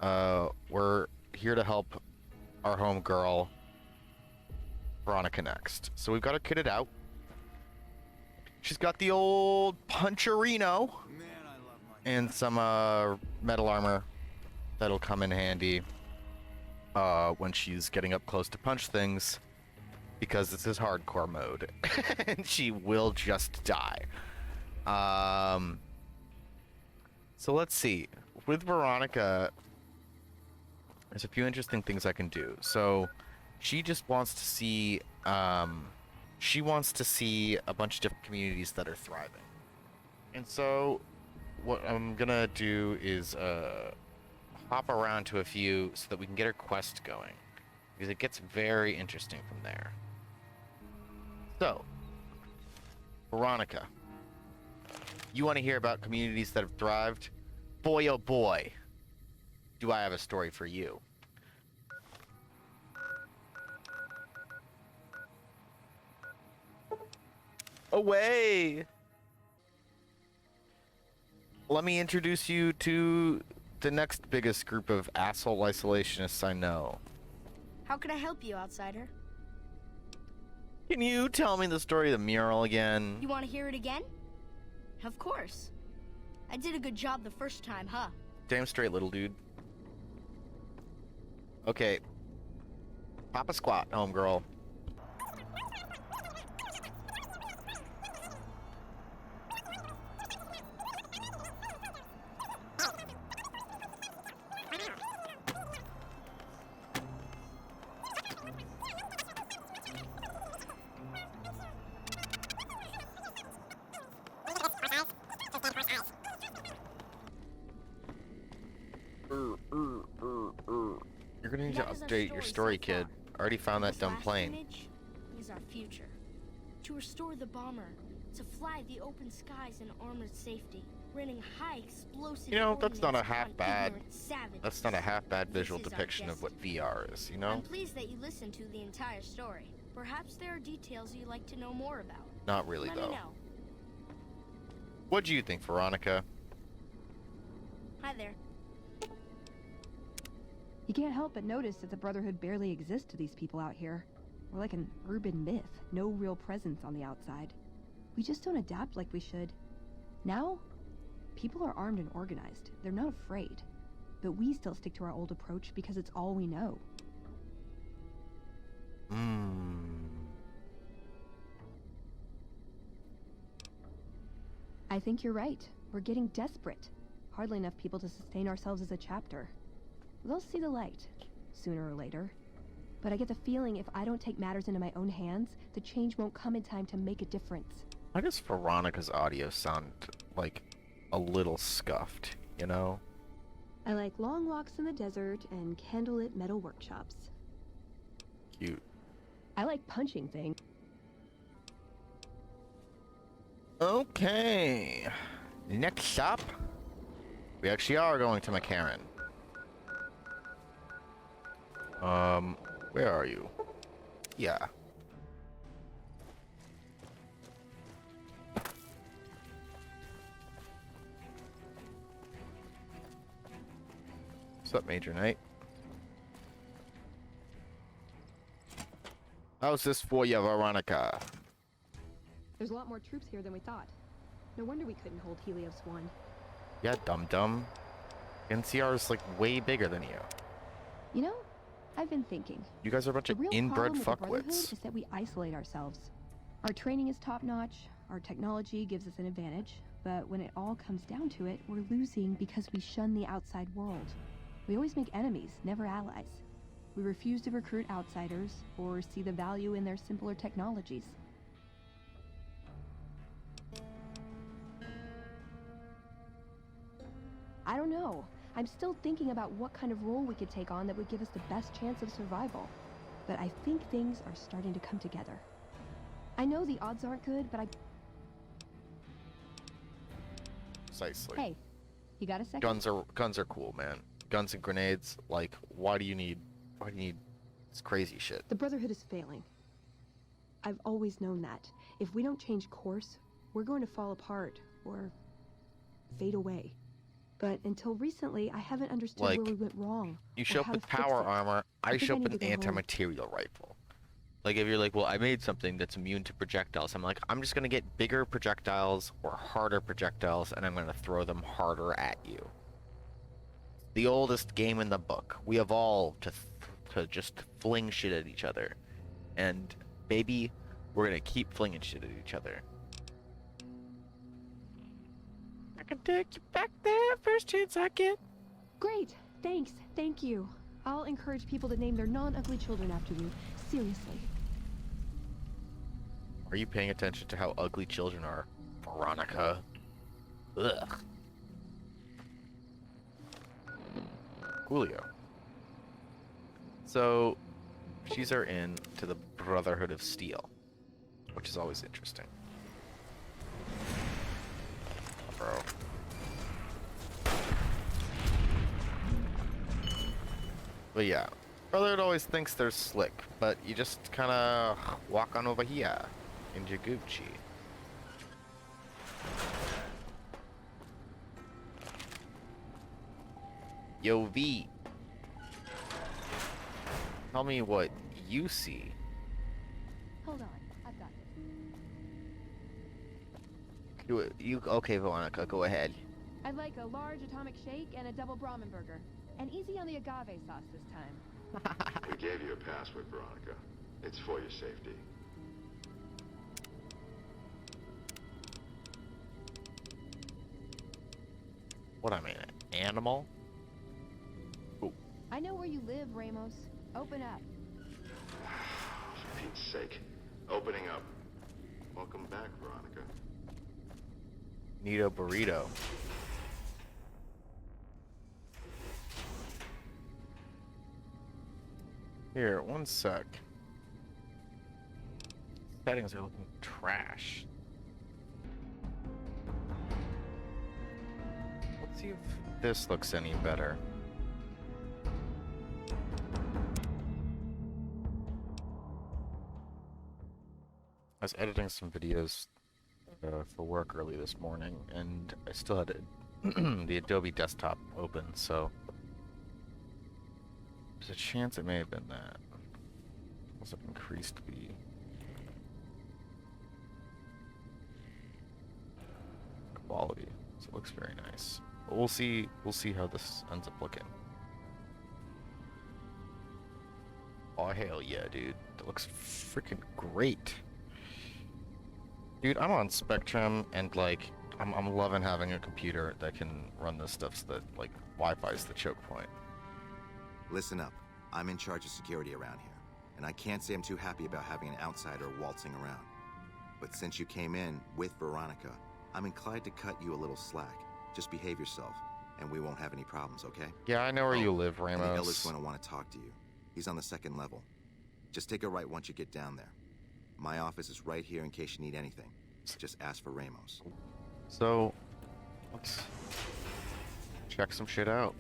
We're here to help our home girl, Veronica, next. So we've got her kitted out. She's got the old puncherino and some metal armor that'll come in handy when she's getting up close to punch things, because this is hardcore mode and she will just die. So let's see. With Veronica, there's a few interesting things I can do. So she just wants to see she wants to see a bunch of different communities that are thriving. And so what I'm gonna do is hop around to a few so that we can get her quest going, because it gets very interesting from there. So, Veronica, you want to hear about communities that have thrived? Boy, oh boy, do I have a story for you. Away! Let me introduce you to the next biggest group of asshole isolationists I know. How can I help you, outsider? Can you tell me the story of the mural again? You want to hear it again? Of course. I did a good job the first time, huh? Damn straight, little dude. Okay. Pop a squat, homegirl. You're gonna need to update your story, kid. I already found that dumb plane. Image is our future. To restore the bomber, to fly the open skies in armored safety, raining high explosive. You know, that's not a half bad. That's not a half bad visual depiction of what VR is. You know. I'm pleased that you listened to the entire story. Perhaps there are details you'd like to know more about. Not really, Let though. me know. What do you think, Veronica? Hi there. You can't help but notice that the Brotherhood barely exists to these people out here. We're like an urban myth, no real presence on the outside. We just don't adapt like we should. Now, people are armed and organized. They're not afraid. But we still stick to our old approach because it's all we know. I think you're right. We're getting desperate. Hardly enough people to sustain ourselves as a chapter. They'll see the light, sooner or later. But I get the feeling if I don't take matters into my own hands, the change won't come in time to make a difference. Why does Veronica's audio sound like a little scuffed, you know? I like long walks in the desert and candlelit metal workshops. Cute. I like punching things. Okay. Next up, we actually are going to McCarran. Where are you? Yeah. What's up, Major Knight? How's this for you, Veronica? There's a lot more troops here than we thought. No wonder we couldn't hold Helios 1. Yeah, dum-dum. NCR is like way bigger than you. You know, I've been thinking. You guys are a bunch The of real inbred problem with the Brotherhood fuckwits. is that we isolate ourselves. Our training is top-notch, our technology gives us an advantage, but when it all comes down to it, we're losing because we shun the outside world. We always make enemies, never allies. We refuse to recruit outsiders or see the value in their simpler technologies. I don't know. I'm still thinking about what kind of role we could take on that would give us the best chance of survival. But I think things are starting to come together. I know the odds aren't good, but Precisely. Hey, you got a second? Guns are cool, man. Guns and grenades, like, why do you need this crazy shit? The Brotherhood is failing. I've always known that. If we don't change course, we're going to fall apart, or fade away. But until recently, I haven't understood Like, where we went wrong. you or show up how to with fix power it. armor, I think show I up need with to an go home. anti-material rifle. Like, if you're like, well, I made something that's immune to projectiles, I'm like, I'm just gonna get bigger projectiles or harder projectiles, and I'm gonna throw them harder at you. The oldest game in the book. We evolved to just fling shit at each other. And, baby, we're gonna keep flinging shit at each other. I can take you back there first chance I get. Great. Thanks. Thank you. I'll encourage people to name their non-ugly children after you. Seriously. Are you paying attention to how ugly children are, Veronica? Ugh. Julio. So, she's our in to the Brotherhood of Steel, which is always interesting. Bro. But yeah, Brotherhood always thinks they're slick, but you just kind of walk on over here in your Gucci. Yo, V. Tell me what you see. Hold on. I've got this. Okay, Veronica, go ahead. I'd like a large atomic shake and a double Brahmin burger. And easy on the agave sauce this time. We gave you a password, Veronica. It's for your safety. What, I mean, an animal? Ooh. I know where you live, Ramos. Open up. For Pete's sake. Opening up. Welcome back, Veronica. Nito burrito. Here, one sec. Settings are looking trash. Let's see if this looks any better. I was editing some videos for work early this morning, and I still had the Adobe desktop open, so there's a chance it may have been that. Also increased the quality, so it looks very nice. But we'll see how this ends up looking. Oh hell yeah, dude. That looks freaking great. Dude, I'm on Spectrum, and like I'm loving having a computer that can run this stuff so that like Wi-Fi's the choke point. Listen up. I'm in charge of security around here, and I can't say I'm too happy about having an outsider waltzing around. But since you came in with Veronica, I'm inclined to cut you a little slack. Just behave yourself, and we won't have any problems, okay? Yeah, I know where you live, And the Ramos. Elder's going to want to talk to you. He's on the 2nd level. Just take a right once you get down there. My office is right here in case you need anything. Just ask for Ramos. So, let's check some shit out.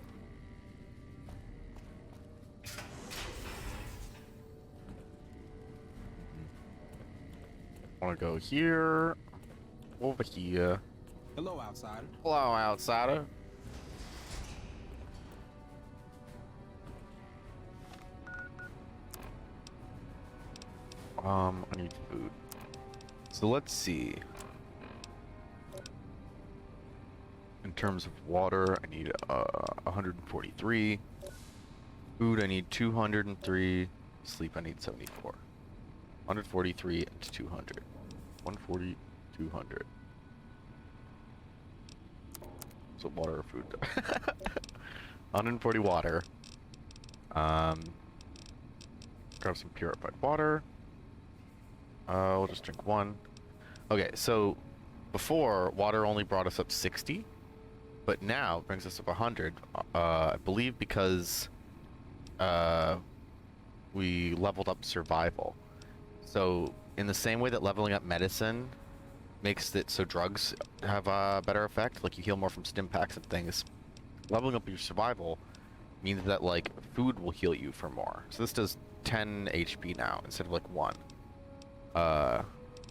Want to go here, over here. Hello, outsider. Hello, outsider. I need food. So let's see. In terms of water, I need 143. Food, I need 203. Sleep, I need 74. 143 and 200. 140, 200. So water or food? 140 water. Grab some purified water. We'll just drink one. Okay, so before, water only brought us up 60, but now it brings us up 100, I believe because we leveled up survival. So in the same way that leveling up medicine makes it so drugs have a better effect, like you heal more from stim packs and things, leveling up your survival means that like food will heal you for more. So this does 10 HP now instead of like 1.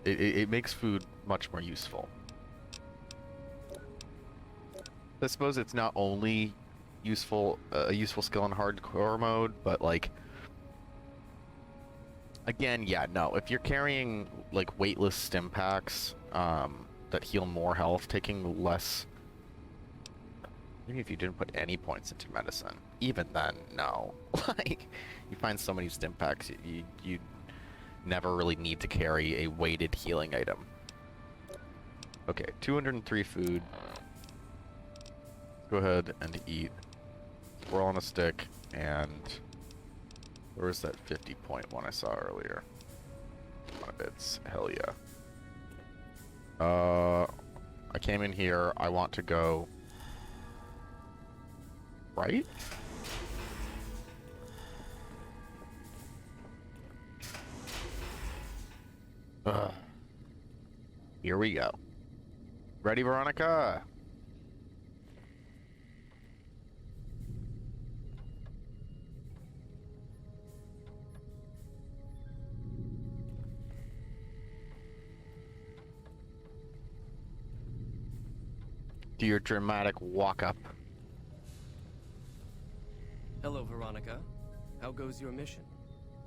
It makes food much more useful. I suppose it's not only useful a useful skill in hardcore mode, but like again, yeah, no. If you're carrying like weightless stim packs that heal more health, taking less. Maybe if you didn't put any points into medicine, even then, no. Like, you find so many stim packs, you never really need to carry a weighted healing item. Okay, 203 food. Go ahead and eat. Roll on a stick, and where was that 50-point one I saw earlier? One of its. Hell yeah. I came in here. I want to go right? Ugh. Here we go. Ready, Veronica? Do your dramatic walk up. Hello, Veronica. How goes your mission?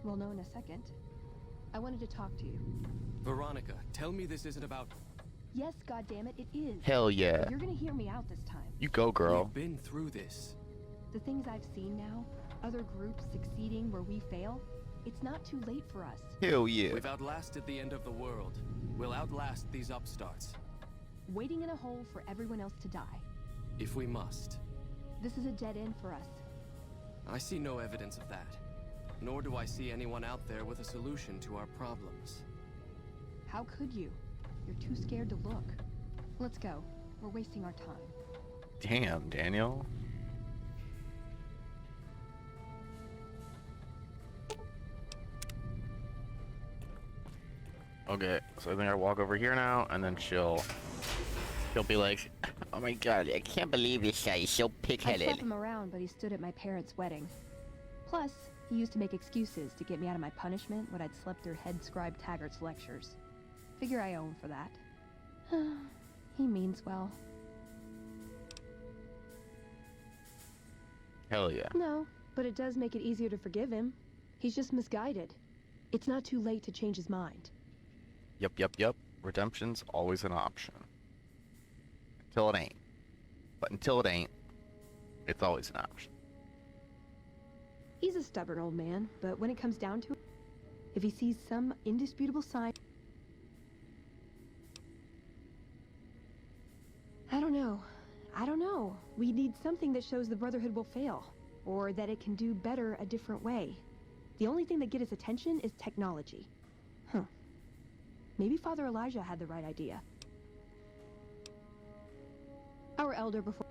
We'll know in a second. I wanted to talk to you. Veronica, tell me this isn't about... Yes, goddammit, it is. Hell yeah. But you're gonna hear me out this time. You go, girl. We've been through this. The things I've seen now, other groups succeeding where we fail, it's not too late for us. Hell yeah. We've outlasted the end of the world. We'll outlast these upstarts. Waiting in a hole for everyone else to die. If we must. This is a dead end for us. I see no evidence of that. Nor do I see anyone out there with a solution to our problems. How could you? You're too scared to look. Let's go. We're wasting our time. Damn, Daniel. Okay, so I think I walk over here now, and then she'll be like, "Oh my god, I can't believe this guy is so I pig-headed." slapped him around, but he stood at my parents' wedding. Plus, he used to make excuses to get me out of my punishment when I'd slept through head scribe Taggart's lectures. Figure I owe him for that. He means well. Hell yeah. No, but it does make it easier to forgive him. He's just misguided. It's not too late to change his mind. Yep. Redemption's always an option. Until it ain't. But until it ain't, it's always an option. He's a stubborn old man, but when it comes down to it, if he sees some indisputable sign... I don't know. We need something that shows the Brotherhood will fail, or that it can do better a different way. The only thing that get his attention is technology. Maybe Father Elijah had the right idea. Our elder before...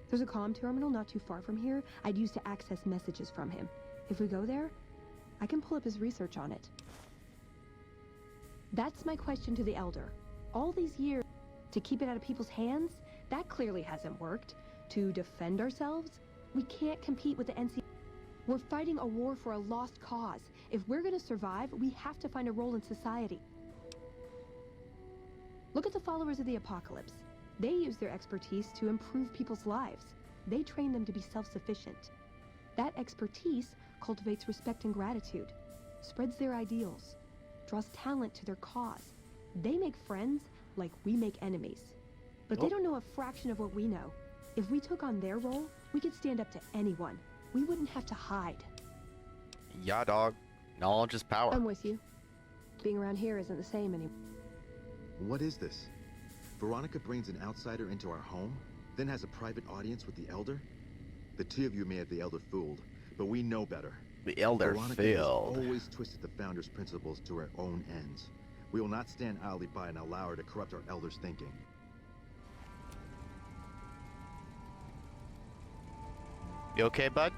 There's a comm terminal not too far from here I'd use to access messages from him. If we go there, I can pull up his research on it. That's my question to the elder. All these years to keep it out of people's hands, that clearly hasn't worked. To defend ourselves, we can't compete with the NC. We're fighting a war for a lost cause. If we're gonna survive, we have to find a role in society. Look at the followers of the apocalypse. They use their expertise to improve people's lives. They train them to be self-sufficient. That expertise cultivates respect and gratitude, spreads their ideals, draws talent to their cause. They make friends like we make enemies. But they don't know a fraction of what we know. If we took on their role, we could stand up to anyone. We wouldn't have to hide. Yeah, dog. Knowledge is power. I'm with you. Being around here isn't the same anymore. What is this? Veronica brings an outsider into our home, then has a private audience with the Elder? The two of you may have the Elder fooled, but we know better. The Elder Veronica failed. has always twisted the Founder's principles to her own ends. We will not stand idly by and allow her to corrupt our Elder's thinking. You okay, bud?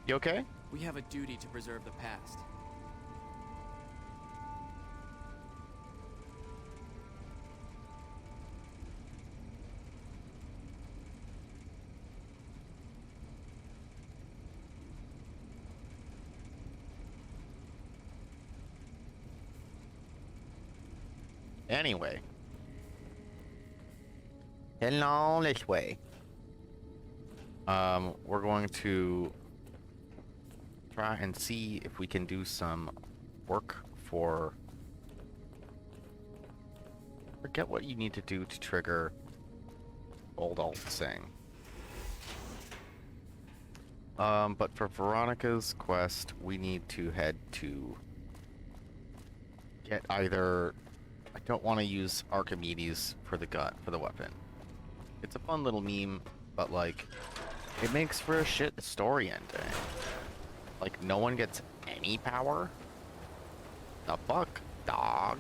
You okay? We have a duty to preserve the past. Anyway. Heading on this way. We're going to try and see if we can do some work for... Forget what you need to do to trigger old alt thing. But for Veronica's quest, we need to head to get either... I don't want to use Archimedes for the gun, for the weapon. It's a fun little meme, but like, it makes for a shit story ending. Like, no one gets any power? The fuck, dog?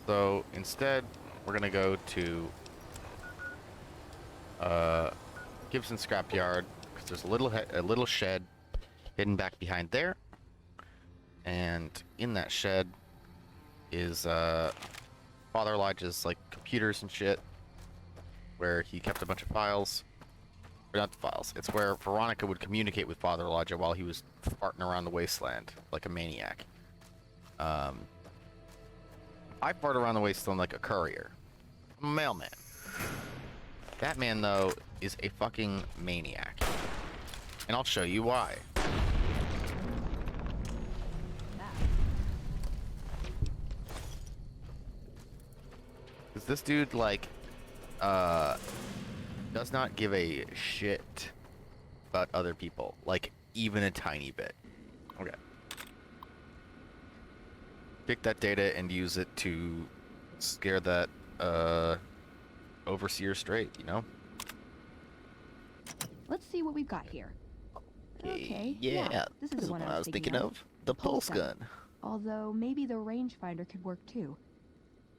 So, instead, we're gonna go to Gibson Scrapyard, because there's a little shed hidden back behind there. And in that shed is Father Elijah's like computers and shit, where he kept a bunch of files. Or not the files. It's where Veronica would communicate with Father Elijah while he was farting around the wasteland like a maniac. I fart around the wasteland like a courier. I'm a mailman. That man, though, is a fucking maniac. And I'll show you why. Because this dude, like, does not give a shit about other people. Like, even a tiny bit. Okay. Pick that data and use it to scare that, overseer straight, you know? Let's see what we've got here. Okay, Yeah, this is the one I was thinking of. The pulse gun. Although maybe the rangefinder could work too.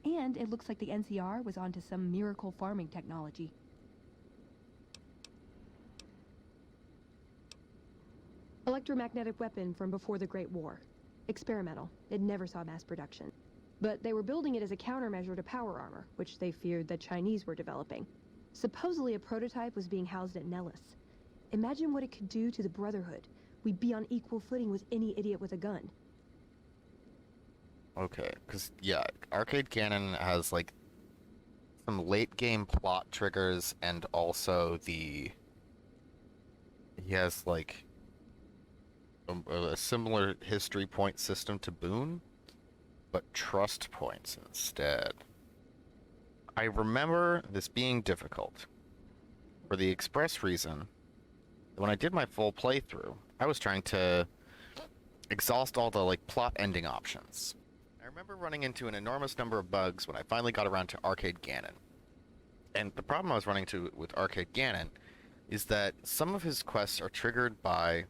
And it looks like the NCR was onto some miracle farming technology. Electromagnetic weapon from before the Great War. Experimental. It never saw mass production. But they were building it as a countermeasure to power armor, which they feared the Chinese were developing. Supposedly a prototype was being housed at Nellis. Imagine what it could do to the Brotherhood. We'd be on equal footing with any idiot with a gun. Okay, because, yeah, Arcade Cannon has, like, some late-game plot triggers, and also he has, like, a similar history point system to Boone, but trust points instead. I remember this being difficult, for the express reason that when I did my full playthrough, I was trying to exhaust all the, like, plot ending options. I remember running into an enormous number of bugs when I finally got around to Arcade Gannon. And the problem I was running into with Arcade Gannon is that some of his quests are triggered by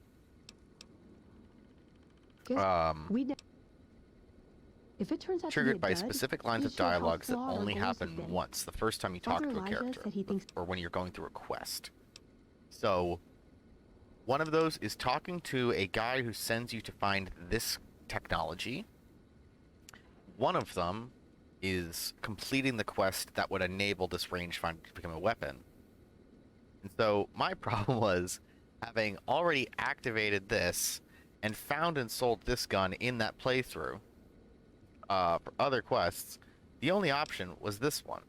if it turns out triggered by specific lines of dialogues that only happen once, the first time you talk to a character, or when you're going through a quest. So, one of those is talking to a guy who sends you to find this technology. One of them is completing the quest that would enable this rangefinder to become a weapon. And so my problem was, having already activated this and found and sold this gun in that playthrough for other quests, the only option was this one.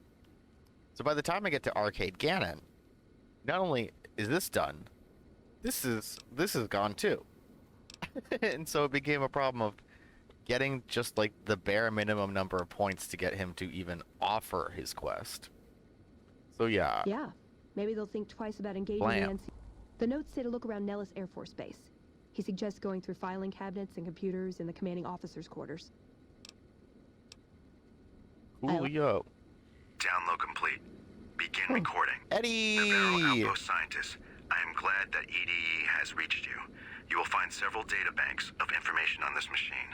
So by the time I get to Arcade Gannon, not only is this done, this is gone too. And so it became a problem of getting just like the bare minimum number of points to get him to even offer his quest. So yeah. Yeah, maybe they'll think twice about engaging the NC. The notes say to look around Nellis Air Force Base. He suggests going through filing cabinets and computers in the commanding officer's quarters. Coolio. Download complete. Begin recording. Eddie! Navarro Outpost Scientist, I am glad that EDE has reached you. You will find several data banks of information on this machine.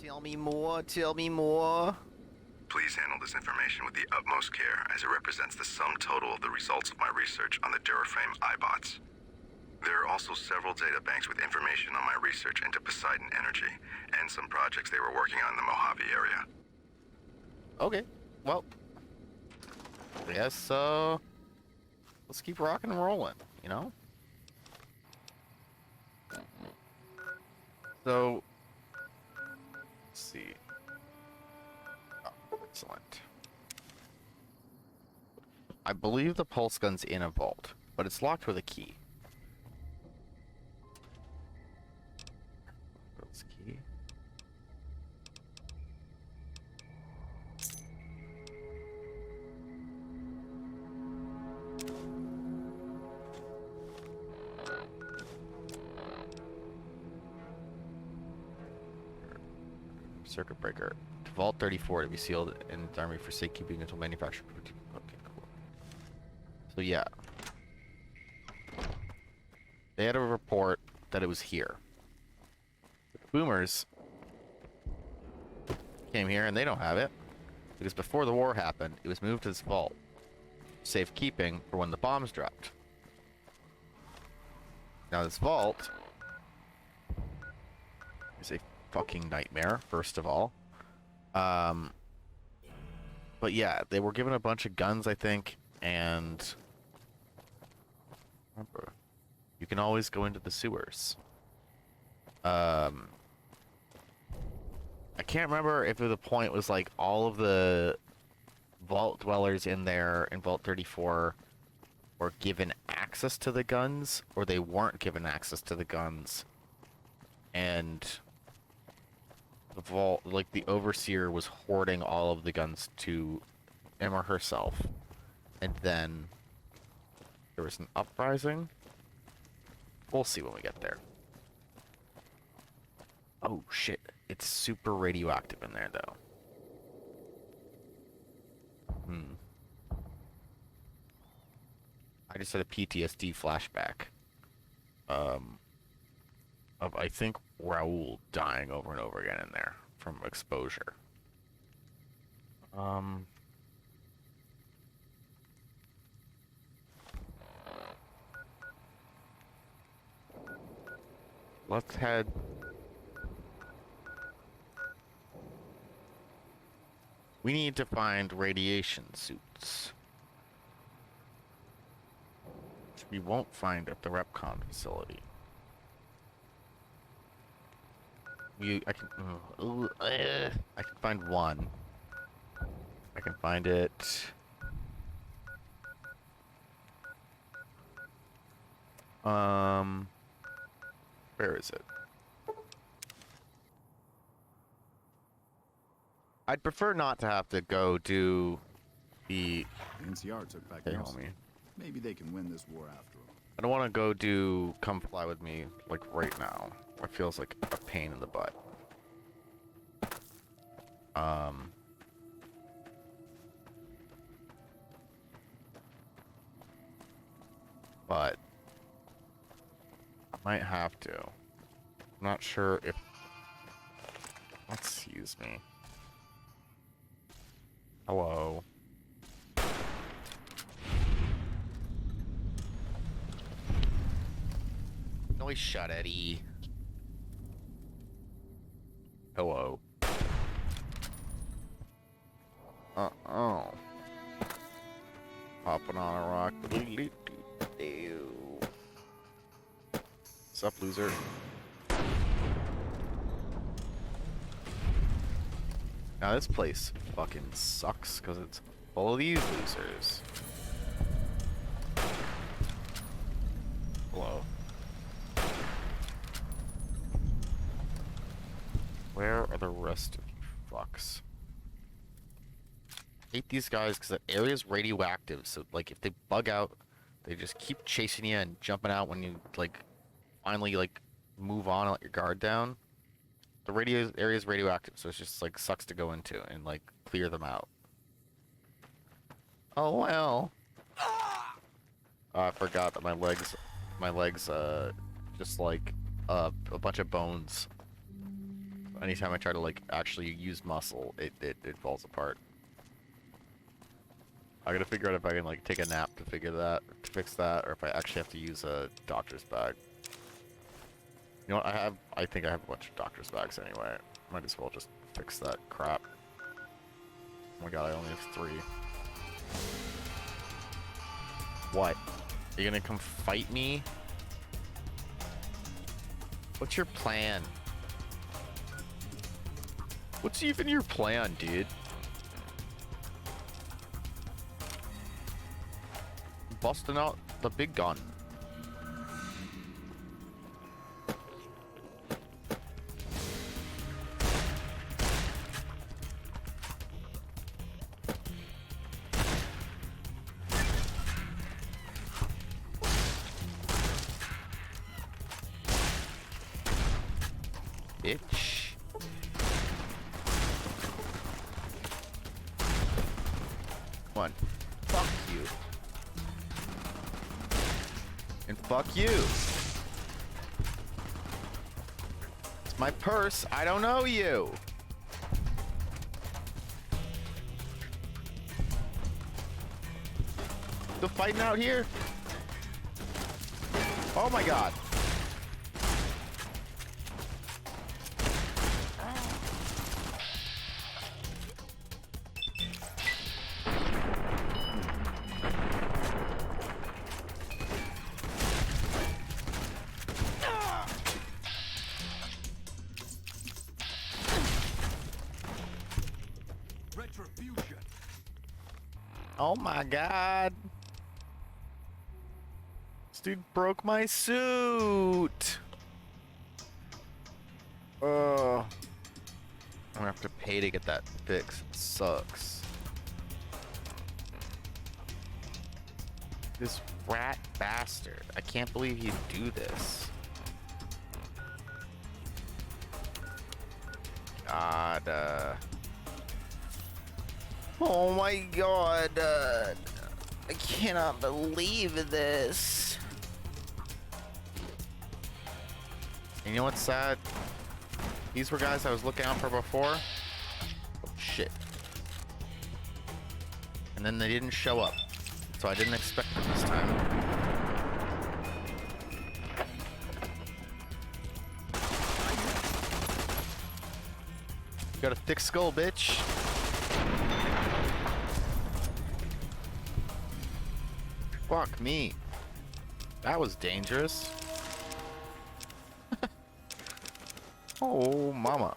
Tell me more, tell me more. Please handle this information with the utmost care, as it represents the sum total of the results of my research on the Duraframe iBots. There are also several data banks with information on my research into Poseidon Energy, and some projects they were working on in the Mojave area. Okay, well, I guess, let's keep rocking and rolling, you know? So, let's see. Excellent. I believe the pulse gun's in a vault, but it's locked with a key. Pulse key. Circuit breaker. To Vault 34 to be sealed in the army for safekeeping until manufactured. Okay, cool. So yeah. They had a report that it was here. The boomers came here and they don't have it. Because before the war happened, it was moved to this vault. Safekeeping for when the bombs dropped. Now this vault is a fucking nightmare, first of all. But yeah, they were given a bunch of guns, I think, and remember, you can always go into the sewers. I can't remember if the point was like all of the vault dwellers in there in Vault 34 were given access to the guns, or they weren't given access to the guns, and the vault, like the overseer, was hoarding all of the guns to him or herself, and then there was an uprising. We'll see when we get there. Oh shit, it's super radioactive in there though. I just had a PTSD flashback of, I think, Raoul dying over and over again in there from exposure. Let's head. We need to find radiation suits. Which we won't find at the Repcon facility. I can find one. I can find it. Where is it? I'd prefer not to have to go do the. NCR took back Hey, Nelson. homie. Maybe they can win this war after all. I don't want to go do Come Fly With Me, like, right now. It feels like a pain in the butt. But I might have to. I'm not sure if. Excuse me. Hello. Noise shut, Eddie. Hello. Uh-oh. Hopping on a rock. What's up, loser? Now this place fucking sucks because it's full of these losers. Hello. Where are the rest of you fucks? I hate these guys because the area's radioactive, so like if they bug out, they just keep chasing you and jumping out when you like finally like move on and let your guard down. The area's radioactive, so it's just like sucks to go into and like clear them out. Oh well. I forgot that my legs just like a bunch of bones. Anytime I try to like actually use muscle, it falls apart. I gotta figure out if I can like take a nap to fix that, or if I actually have to use a doctor's bag. You know what, I think I have a bunch of doctor's bags anyway. Might as well just fix that crap. Oh my god, I only have 3. What? Are you gonna come fight me? What's your plan? What's even your plan, dude? busting out the big gun. Bitch. Come on. Fuck you. And fuck you. It's my purse. I don't know you. Still fighting out here? Oh my god. Retribution. Oh my god. This dude broke my suit. I'm gonna have to pay to get that fixed. It sucks. This rat bastard. I can't believe he'd do this. God, oh my god, I cannot believe this. And you know what's sad? These were guys I was looking out for before. Oh shit. And then they didn't show up. So I didn't expect them this time. You got a thick skull, bitch. Fuck me. That was dangerous. Oh, mama.